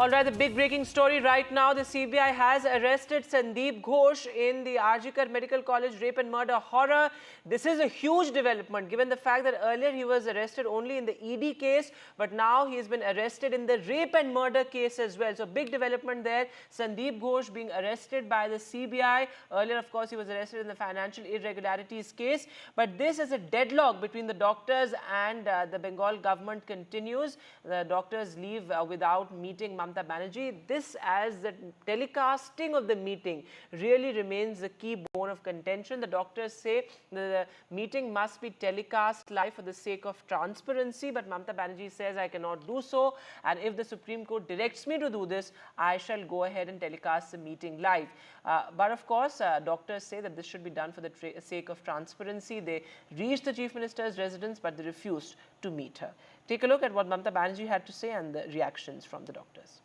All right, the big breaking story right now. The CBI has arrested Sandip Ghosh in the Arjikar Medical College rape and murder horror. This is a huge development given the fact that earlier he was arrested only in the ED case, but now he has been arrested in the rape and murder case as well. So big development there. Sandip Ghosh being arrested by the CBI. Earlier, of course, he was arrested in the financial irregularities case. But this is a deadlock between the doctors and the Bengal government continues. The doctors leave without meeting Mamata Banerjee. This, as the telecasting of the meeting, really remains the key bone of contention. The doctors say the meeting must be telecast live for the sake of transparency, but Mamata Banerjee says, I cannot do so, and if the Supreme Court directs me to do this, I shall go ahead and telecast the meeting live. But of course, doctors say that this should be done for the sake of transparency. They reached the Chief Minister's residence, but they refused to meet her. Take a look at what Mamata Banerjee had to say and the reactions from the doctors.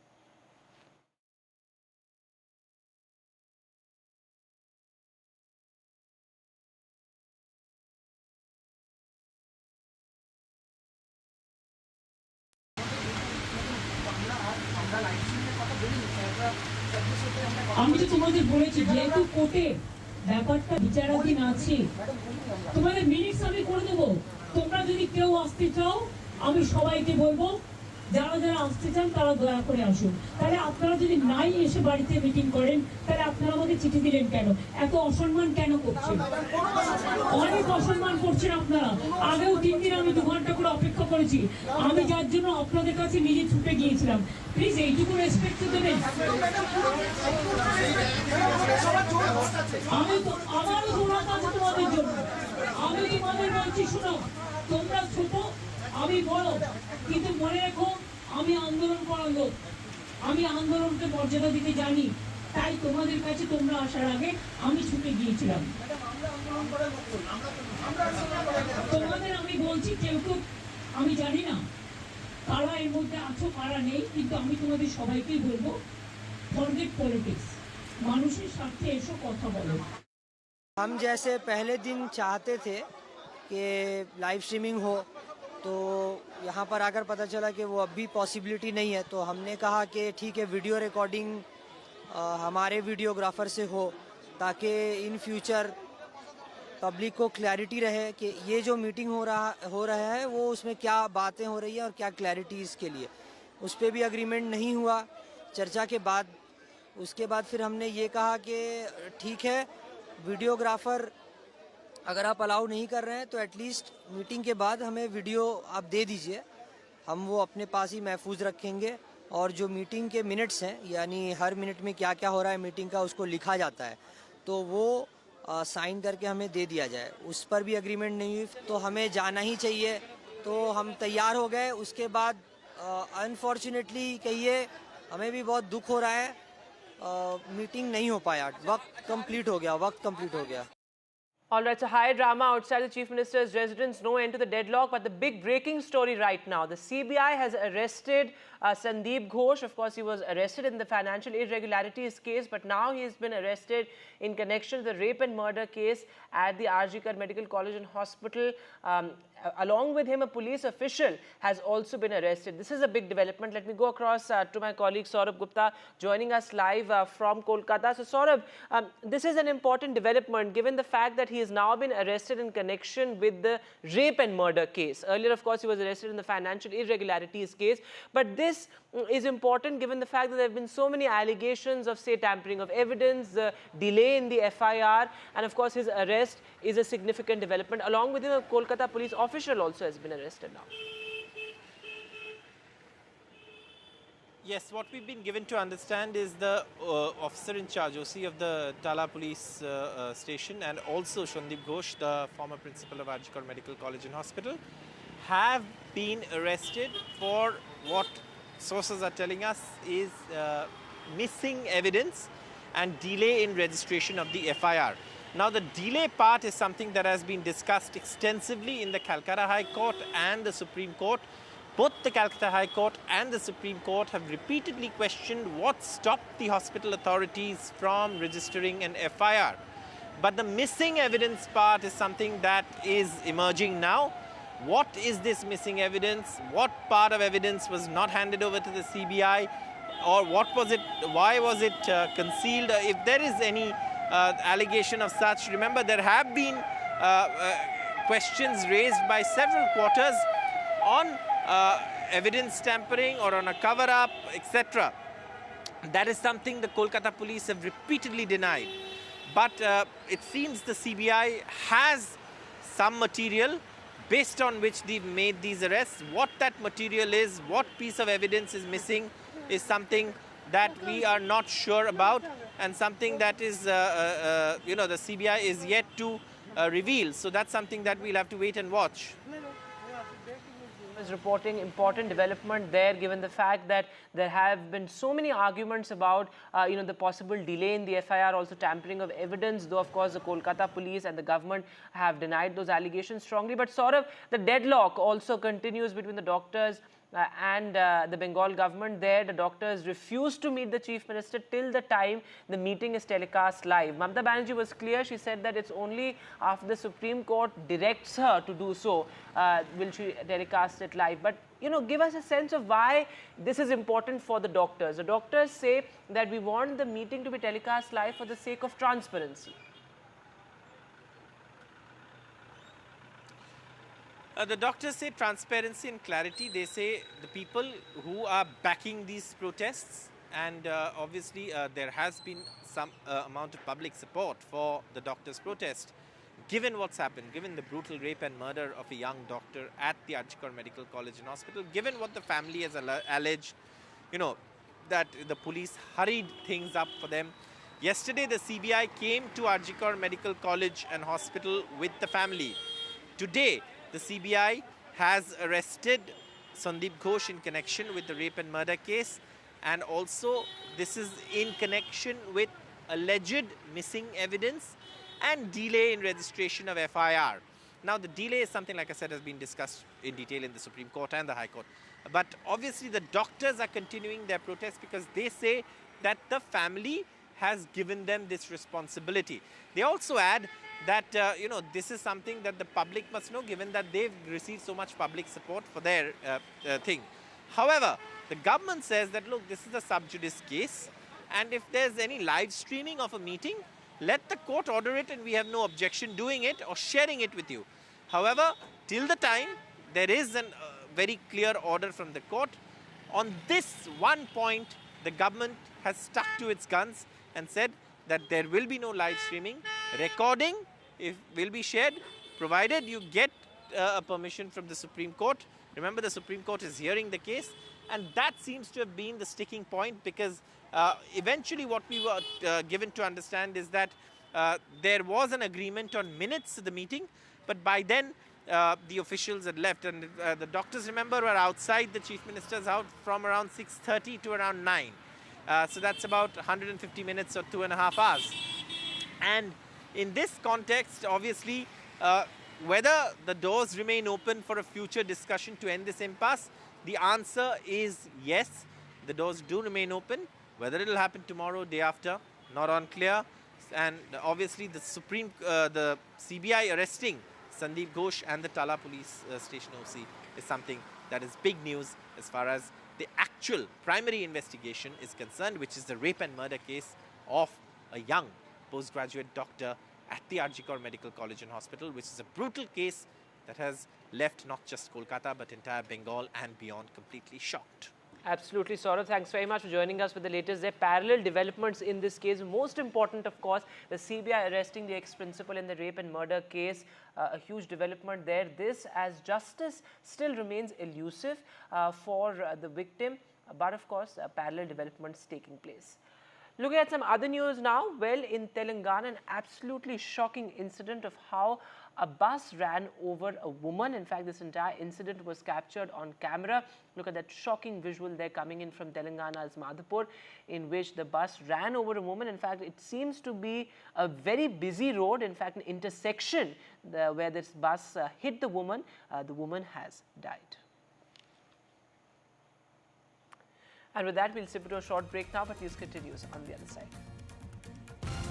আমি তো তোমাদের বলেছি যেহেতু কোর্টে ব্যাপারটা বিচারাধীন আছে তোমাদের মিনিটস আমি করে দেবো তোমরা যদি কেউ আসতে চাও আমি সবাইকে বলবো যারা যারা আসতে চান তারা দয়া করে আসুন তাহলে আপনারা যদি নাই এসে বাড়িতে মিটিং করেন তাহলে আপনারা আমাকে চিঠি দিলেন কেন এত অসম্মান কেন করছেন অনেক অসম্মান করছেন আপনারা আগেও 3 দিন আমি 2 ঘন্টা করে অপেক্ষা করেছি আমি যার জন্য আপনাদের কাছে নিজে ছুটে গিয়েছিলাম প্লিজ এইটুকু রেসপেক্ট দেবেন আমি তো আমারও দৌড়াতে আছে তোমাদের জন্য আমি তোমাদের বলছি শোনো তোমরা ছোট আমি বড় কিন্তু মনে রেখো আমি আন্দোলন করার লোক আমি আন্দোলনকে মর্যাদা দিতে জানি তাই তোমাদের কাছে তোমরা আসার আগে আমি ছুটে গিয়েছিলাম তোমাদের আমি বলছি কেউ কেউ আমি জানি না কারা এর মধ্যে আছো কারা নেই কিন্তু আমি তোমাদের সবাইকেই বলবো ফরগেট পলিটিক্স মানুষের স্বার্থে এসো কথা বলো हम जैसे पहले दिन चाहते थे कि लाइव स्ट्रीमिंग हो तो यहाँ पर आकर पता चला कि वो अभी पॉसिबिलिटी नहीं है तो हमने कहा कि ठीक है वीडियो रिकॉर्डिंग हमारे वीडियोग्राफर से हो ताकि इन फ्यूचर पब्लिक को क्लैरिटी रहे कि ये जो मीटिंग हो रहा है वो उसमें क्या बातें हो रही हैं और क्या क्लैरिटी इसके लिए उस पर भी एग्रीमेंट नहीं हुआ चर्चा के बाद उसके बाद फिर हमने ये कहा कि ठीक है वीडियोग्राफर अगर आप अलाउ नहीं कर रहे हैं तो एटलीस्ट मीटिंग के बाद हमें वीडियो आप दे दीजिए हम वो अपने पास ही महफूज रखेंगे और जो मीटिंग के मिनट्स हैं यानी हर मिनट में क्या क्या हो रहा है मीटिंग का उसको लिखा जाता है तो वो साइन करके हमें दे दिया जाए उस पर भी एग्रीमेंट नहीं हुई तो हमें जाना ही चाहिए तो हम तैयार हो गए उसके बाद अनफॉर्चुनेटली कहिए हमें भी बहुत दुख हो रहा है मीटिंग नहीं हो पाया वक्त कंप्लीट हो गया All right, so high drama outside the Chief Minister's residence, no end to the deadlock, but the big breaking story right now. The CBI has arrested Sandip Ghosh. Of course, he was arrested in the financial irregularities case, but now he has been arrested in connection to the rape and murder case at the Arjikar Medical College and Hospital. Along with him, a police official has also been arrested. This is a big development. Let me go across to my colleague Saurabh Gupta joining us live from Kolkata. So Saurabh, this is an important development given the fact that he has now been arrested in connection with the rape and murder case. Earlier, of course, he was arrested in the financial irregularities case. But this is important given the fact that there have been so many allegations of, say, tampering of evidence, the delay in the FIR, and of course, his arrest is a significant development. Along with him, a Kolkata police official also has been arrested now. Yes, what we've been given to understand is the officer in charge, OC of the Tala police station, and also Sandip Ghosh, the former principal of Arjikar Medical College and Hospital, have been arrested for what sources are telling us is missing evidence and delay in registration of the FIR. Now, the delay part is something that has been discussed extensively in the Kolkata High Court and the Supreme Court. Both the Kolkata High Court and the Supreme Court have repeatedly questioned what stopped the hospital authorities from registering an FIR. But the missing evidence part is something that is emerging now. What is this missing evidence? What part of evidence was not handed over to the CBI? or what was it, why was it concealed? If there is any allegation of such, remember there have been questions raised by several quarters on evidence tampering or on a cover-up, etc. That is something the Kolkata police have repeatedly denied. But it seems the CBI has some material based on which they've made these arrests. What that material is, what piece of evidence is missing, is something that we are not sure about, and something that is, the CBI is yet to reveal. So that's something that we'll have to wait and watch. Is reporting important development there, given the fact that there have been so many arguments about the possible delay in the FIR, also tampering of evidence, though of course the Kolkata police and the government have denied those allegations strongly. But sort of the deadlock also continues between the doctors and the Bengal government. There the doctors refuse to meet the chief minister till the time the meeting is telecast live. Mamata Banerjee was clear. She said that it's only after the Supreme Court directs her to do so will she telecast it live. But give us a sense of why this is important for the doctors. The doctors say that we want the meeting to be telecast live for the sake of transparency. The doctors say transparency and clarity. They say the people who are backing these protests, and obviously there has been some amount of public support for the doctors' protest, given what's happened, given the brutal rape and murder of a young doctor at the Arjikar Medical College and Hospital, given what the family has alleged, that the police hurried things up for them. Yesterday, the CBI came to Arjikar Medical College and Hospital with the family. Today, the CBI has arrested Sandip Ghosh in connection with the rape and murder case, and also this is in connection with alleged missing evidence and delay in registration of FIR. Now the delay is something, like I said, has been discussed in detail in the Supreme Court and the High Court. But obviously the doctors are continuing their protest because they say that the family has given them this responsibility. They also add that, this is something that the public must know, given that they've received so much public support for their thing. However, the government says that, look, this is a sub judice case, and if there's any live streaming of a meeting, let the court order it, and we have no objection doing it or sharing it with you. However, till the time there is a very clear order from the court, on this one point, the government has stuck to its guns and said that there will be no live streaming. Recording will be shared, provided you get a permission from the Supreme Court. Remember, the Supreme Court is hearing the case, and that seems to have been the sticking point, because eventually what we were given to understand is that there was an agreement on minutes of the meeting, but by then the officials had left, and the doctors, remember, were outside the Chief Minister's house from around 6:30 to around 9. So that's about 150 minutes or 2.5 hours. And in this context, obviously, whether the doors remain open for a future discussion to end this impasse, the answer is yes, the doors do remain open. Whether it will happen tomorrow, day after, not unclear. And obviously, the the CBI arresting Sandip Ghosh and the Tala police station OC is something that is big news as far as the actual primary investigation is concerned, which is the rape and murder case of a young postgraduate doctor at the Arjikar Medical College and Hospital, which is a brutal case that has left not just Kolkata but entire Bengal and beyond completely shocked. Absolutely, Saurav. Thanks very much for joining us with the latest. There are parallel developments in this case. Most important, of course, the CBI arresting the ex-principal in the rape and murder case. A huge development there. This, as justice still remains elusive for the victim. But, of course, parallel developments taking place. Looking at some other news now. Well, in Telangana, an absolutely shocking incident of how a bus ran over a woman. In fact, this entire incident was captured on camera. Look at that shocking visual there coming in from Telangana's Madhapur, in which the bus ran over a woman. In fact, it seems to be a very busy road. In fact, an intersection where this bus hit the woman. The woman has died. And with that, we'll slip to a short break now, but news continues on the other side.